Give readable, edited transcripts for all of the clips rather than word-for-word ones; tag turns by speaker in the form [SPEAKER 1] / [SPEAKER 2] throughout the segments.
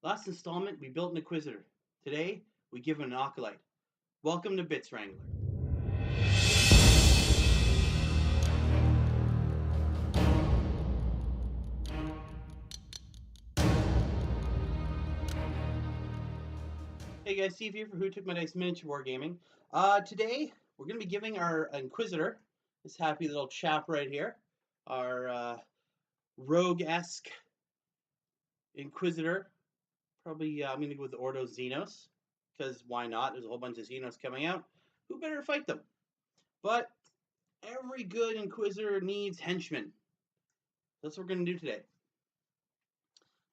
[SPEAKER 1] Last installment, we built an Inquisitor. Today, we give him an Acolyte. Welcome to Bitz, Wrangler. Hey guys, Steve here for Who Took My Dice Miniature Wargaming. Today, we're going to be giving our Inquisitor, this happy little chap right here, our rogue-esque Inquisitor. Probably, I'm going to go with the Ordos Xenos, because why not? There's a whole bunch of Xenos coming out. Who better fight them? But every good Inquisitor needs henchmen. That's what we're going to do today.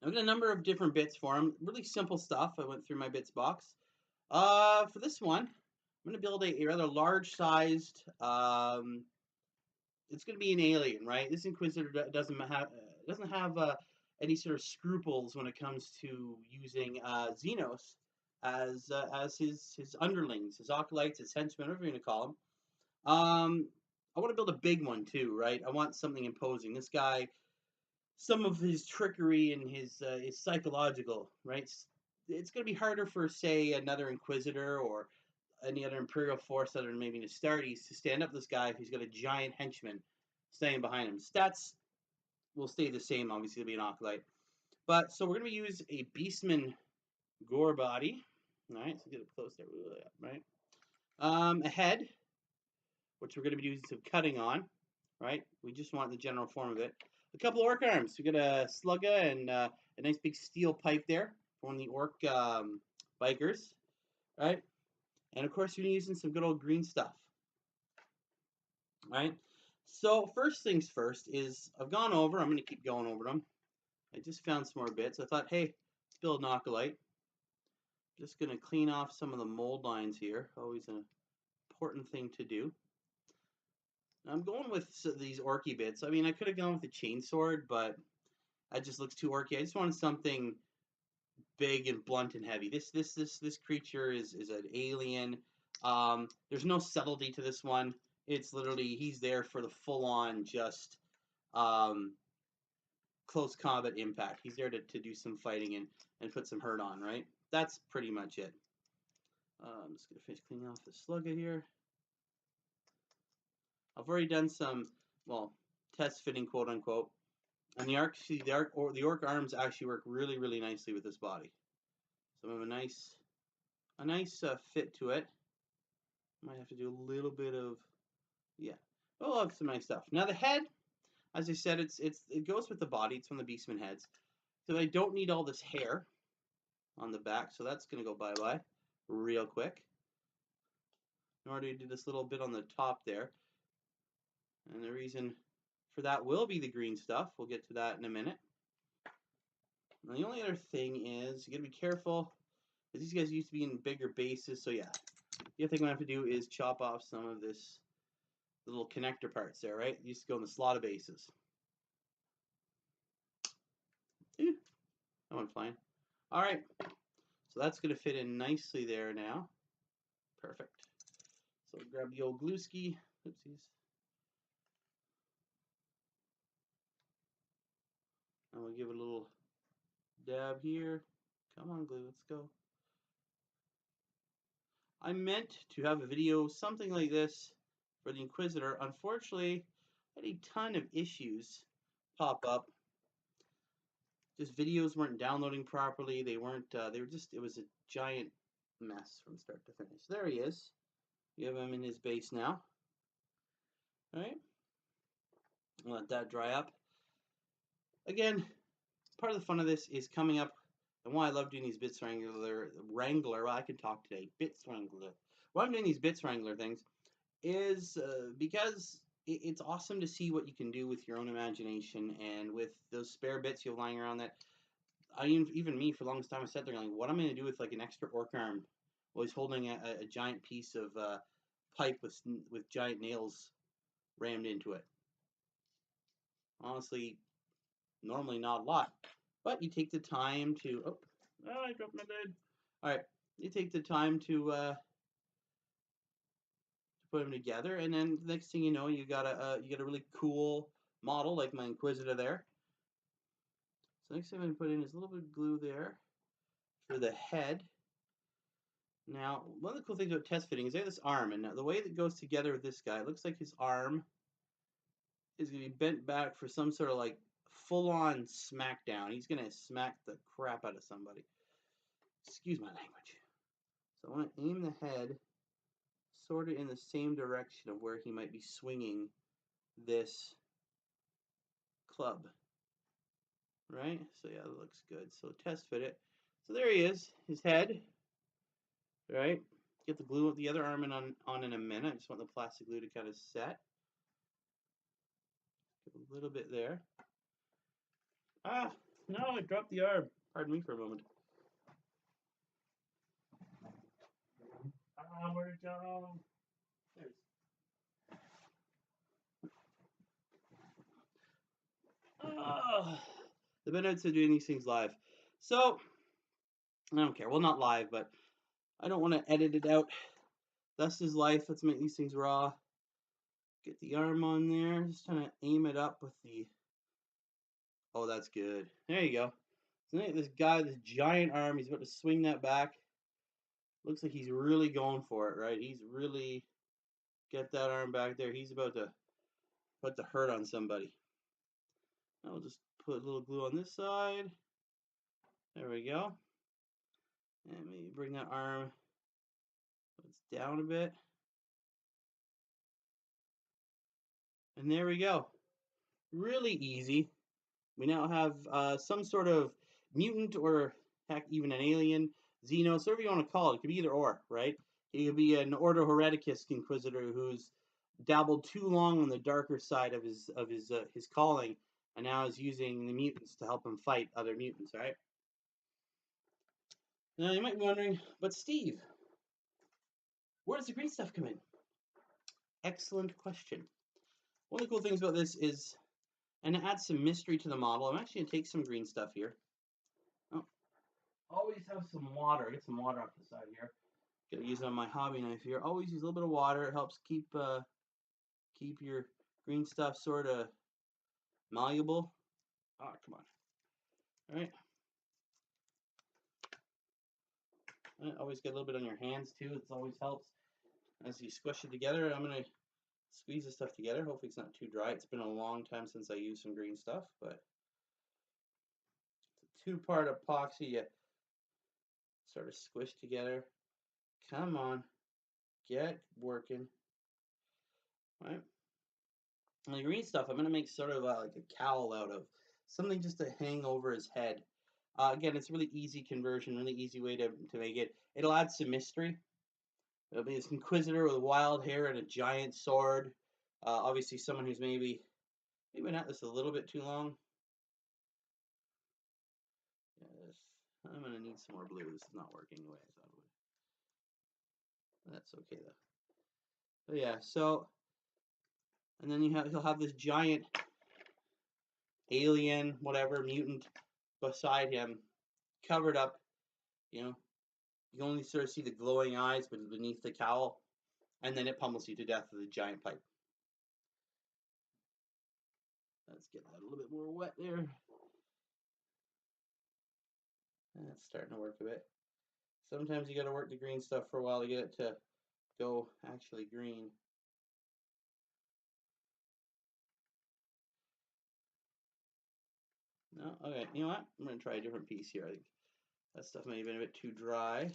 [SPEAKER 1] I've got a number of different bits for them. Really simple stuff. I went through my bits box. For this one, I'm going to build a rather large-sized. It's going to be an alien, right? This Inquisitor doesn't have any sort of scruples when it comes to using Xenos as his underlings, his acolytes, his henchmen, whatever you're going to call them. I want to build a big one too, right? I want something imposing. This guy, some of his trickery and his is psychological, right? It's going to be harder for, say, another Inquisitor or any other Imperial force other than maybe an Astartes to stand up to this guy if he's got a giant henchman standing behind him. Stats will stay the same, obviously, it'll be an Acolyte. But, so we're going to use a Beastman gore body. All right, so get it close there, right? A head, which we're going to be doing some cutting on, right? We just want the general form of it. A couple orc arms. We got a slugga and a nice big steel pipe there for one of the orc bikers, right? And of course, we're using some good old green stuff, right? So first things first is I've gone over. I'm going to keep going over them. I just found some more bits. I thought, hey, let's build an Acolyte. Just going to clean off some of the mold lines here. Always an important thing to do. I'm going with these orky bits. I mean, I could have gone with the chainsword, but that just looks too orky. I just wanted something big and blunt and heavy. This creature is an alien. There's no subtlety to this one. It's literally he's there for the full-on just close combat impact. He's there to do some fighting and put some hurt on, right? That's pretty much it. I'm just gonna finish cleaning off the slugga here. I've already done some, well, test fitting, quote unquote. And the orc arms actually work really, really nicely with this body. So I have a nice fit to it. Might have to do a little bit of, yeah. Oh, we'll have some nice stuff. Now the head, as I said, it goes with the body. It's one of the Beastman heads. So I don't need all this hair on the back, so that's gonna go bye-bye real quick. In order to do this little bit on the top there. And the reason for that will be the green stuff. We'll get to that in a minute. Now the only other thing is you gotta be careful, because these guys used to be in bigger bases, so yeah. The other thing I have to do is chop off some of this little connector parts there, right? It used to go in the slaughter bases. Ew, that went fine. All right, so that's gonna fit in nicely there now. Perfect. So grab the old glue ski. Oopsies. And we'll give it a little dab here. Come on, glue, let's go. I meant to have a video, something like this, for the Inquisitor. Unfortunately, I had a ton of issues pop up. Just videos weren't downloading properly. They weren't, they were just, it was a giant mess from start to finish. There he is. You have him in his base now. All right. Let that dry up. Again, part of the fun of this is coming up, and why I love doing these Bitz Wrangler, well, I can talk today, Bitz Wrangler. Why I'm doing these Bitz Wrangler things is because it's awesome to see what you can do with your own imagination and with those spare bits you have lying around that, even me, for the longest time, I sat there going, what am I going to do with like an extra orc arm? Well, he's holding a giant piece of pipe with giant nails rammed into it. Honestly, normally not a lot, but you take the time to, oh, I dropped my blade. All right, you take the time to put them together, and then the next thing you know, you got a really cool model like my Inquisitor there. So next thing I'm going to put in is a little bit of glue there. for the head. Now, one of the cool things about test fitting is they have this arm, and now the way that goes together with this guy, it looks like his arm is going to be bent back for some sort of like full-on smackdown. He's going to smack the crap out of somebody. Excuse my language. So I want to aim the head sort of in the same direction of where he might be swinging this club. Right? So yeah, that looks good. So test fit it. So there he is, his head. Right? Get the glue, the other arm on in a minute. I just want the plastic glue to kind of set. Get a little bit there. Ah, no, I dropped the arm. Pardon me for a moment. Ah, where'd it go? There's. Ah, the benefits of doing these things live. So, I don't care. Well, not live, but I don't want to edit it out. Thus is life. Let's make these things raw. Get the arm on there. Just trying to aim it up with the... Oh, that's good. There you go. So this guy, this giant arm, he's about to swing that back. Looks like he's really going for it, right? He's really get that arm back there. He's about to hurt on somebody. I'll just put a little glue on this side. There we go. And maybe bring that arm down a bit. And there we go. Really easy. We now have some sort of mutant or heck, even an alien, Xenos, whatever you want to call it. It could be either or, right? He could be an Ordo Hereticus Inquisitor who's dabbled too long on the darker side of his calling, and now is using the mutants to help him fight other mutants, right? Now you might be wondering, but Steve, where does the green stuff come in? Excellent question. One of the cool things about this is, and to add some mystery to the model, I'm actually going to take some green stuff here. Oh, always have some water. Get some water off the side here. Gonna use it on my hobby knife here. Always use a little bit of water. It helps keep your green stuff sort of malleable. Ah, come on. All right. Always get a little bit on your hands too. It always helps as you squish it together. I'm gonna squeeze this stuff together. Hopefully it's not too dry. It's been a long time since I used some green stuff, but it's a two-part epoxy. You sort of squish together. Come on, get working. All right. And the green stuff, I'm gonna make sort of like a cowl out of something just to hang over his head. Again, it's a really easy conversion, really easy way to make it. It'll add some mystery. It'll be this Inquisitor with wild hair and a giant sword. Obviously, someone who's maybe been at this a little bit too long. Yes, I'm gonna need some more blue. This is not working the way I thought it would. That's okay though. But yeah, so and then he'll have this giant alien, whatever mutant beside him, covered up. You know, you only sort of see the glowing eyes, but beneath the cowl, and then it pummels you to death with a giant pipe. Let's get that a little bit more wet there. That's starting to work a bit. Sometimes you got to work the green stuff for a while to get it to go actually green. No, okay. You know what? I'm gonna try a different piece here. I think that stuff may have been a bit too dry,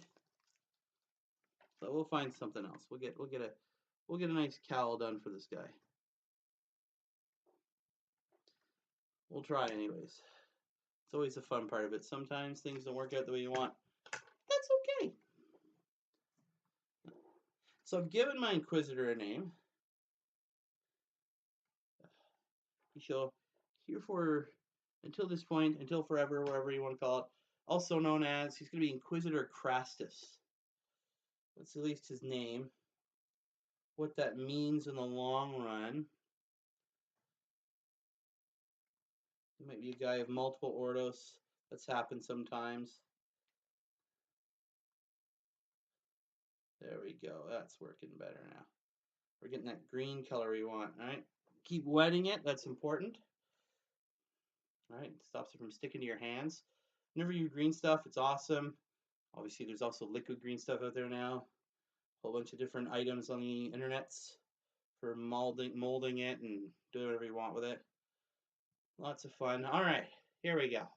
[SPEAKER 1] so we'll find something else. We'll get a nice cowl done for this guy. We'll try anyways. It's always the fun part of it. Sometimes things don't work out the way you want. That's okay. So I've given my Inquisitor a name. He shall herefore, until this point, until forever, wherever you want to call it, also known as, he's going to be Inquisitor Crasstus. That's at least his name. What that means in the long run. He might be a guy of multiple Ordos. That's happened sometimes. There we go. That's working better now. We're getting that green color we want. All right. Keep wetting it. That's important. All right. It stops it from sticking to your hands. Whenever you green stuff, it's awesome. Obviously, there's also liquid green stuff out there now. A whole bunch of different items on the internets for molding it and doing whatever you want with it. Lots of fun. All right, here we go.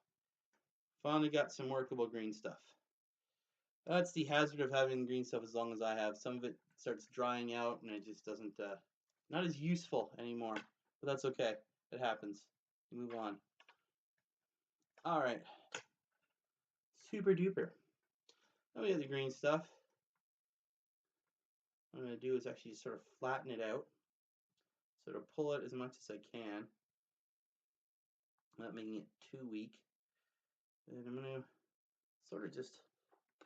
[SPEAKER 1] Finally got some workable green stuff. That's the hazard of having green stuff as long as I have. Some of it starts drying out and it just doesn't, not as useful anymore. But that's okay. It happens. Move on. All right. Super duper. Now we have the green stuff. What I'm going to do is actually sort of flatten it out. Sort of pull it as much as I can. Not making it too weak. And I'm going to sort of just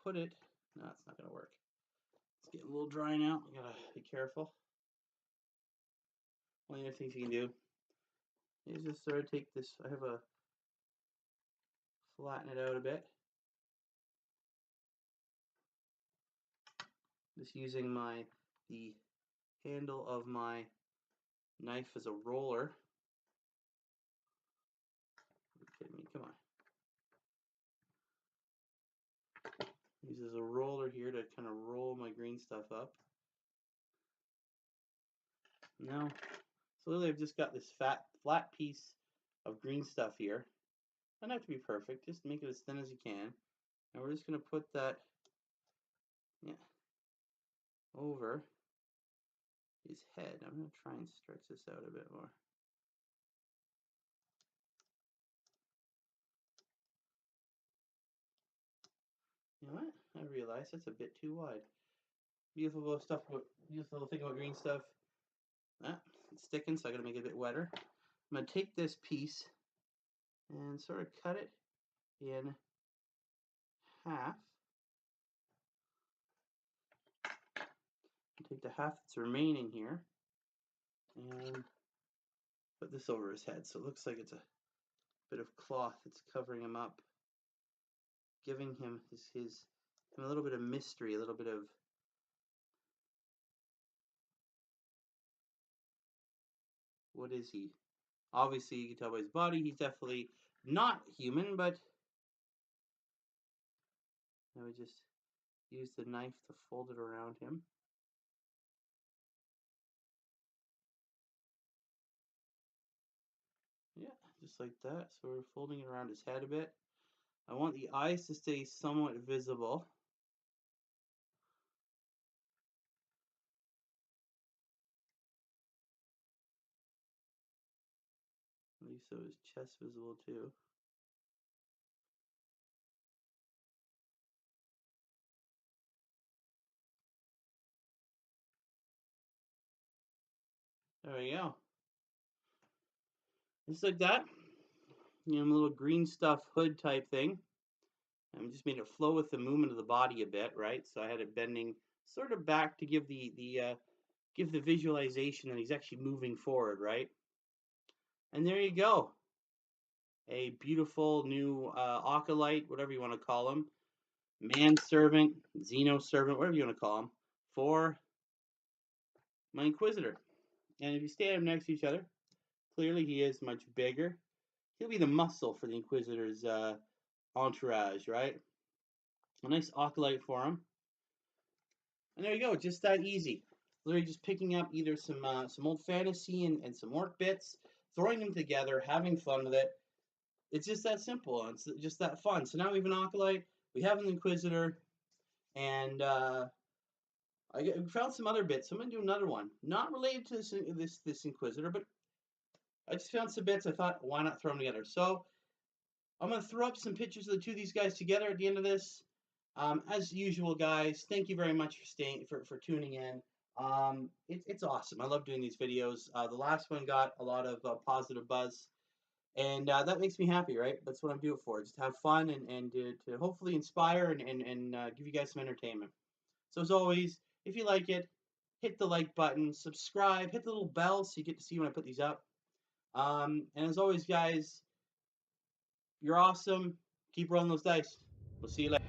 [SPEAKER 1] put it. No, it's not going to work. It's getting a little dry now. You got to be careful. One of the things you can do is just sort of take this. I have a flatten it out a bit. Just using the handle of my knife as a roller. Are you kidding me? Come on. Use as a roller here to kind of roll my green stuff up. Now, slowly I've just got this flat piece of green stuff here. Doesn't have to be perfect, just make it as thin as you can. And we're just going to put that over his head. I'm going to try and stretch this out a bit more. You know what? I realize that's a bit too wide. Beautiful stuff. Beautiful thing about green stuff. It's sticking, so I got to make it a bit wetter. I'm going to take this piece and sort of cut it in half. Take the half that's remaining here and put this over his head, so it looks like it's a bit of cloth that's covering him up, giving him a little bit of mystery, a little bit of what is he? Obviously, you can tell by his body, he's definitely not human, but I would just use the knife to fold it around him. Yeah, just like that. So we're folding it around his head a bit. I want the eyes to stay somewhat visible. At least so his chest visible too. There we go. Just like that. You know, a little green stuff hood type thing. I just made it flow with the movement of the body a bit, right? So I had it bending sort of back to give the visualization that he's actually moving forward, right? And there you go. A beautiful new Acolyte, whatever you want to call him, manservant, Xeno servant, whatever you want to call him, for my Inquisitor. And if you stand them next to each other, clearly he is much bigger. He'll be the muscle for the Inquisitor's entourage, right? A nice Acolyte for him. And there you go, just that easy. Literally just picking up either some old fantasy and some orc bits, throwing them together, having fun with it. It's just that simple. It's just that fun. So now we have an Acolyte, we have an Inquisitor, and I found some other bits. I'm going to do another one. Not related to this Inquisitor, but I just found some bits. I thought, why not throw them together? So I'm going to throw up some pictures of the two of these guys together at the end of this. As usual, guys, thank you very much for tuning in. It's awesome. I love doing these videos. The last one got a lot of positive buzz, and that makes me happy, right? That's what I'm doing for. Just have fun and to hopefully inspire and give you guys some entertainment. So as always, if you like it, hit the like button, subscribe, hit the little bell so you get to see when I put these up. And as always, guys, you're awesome. Keep rolling those dice. We'll see you later.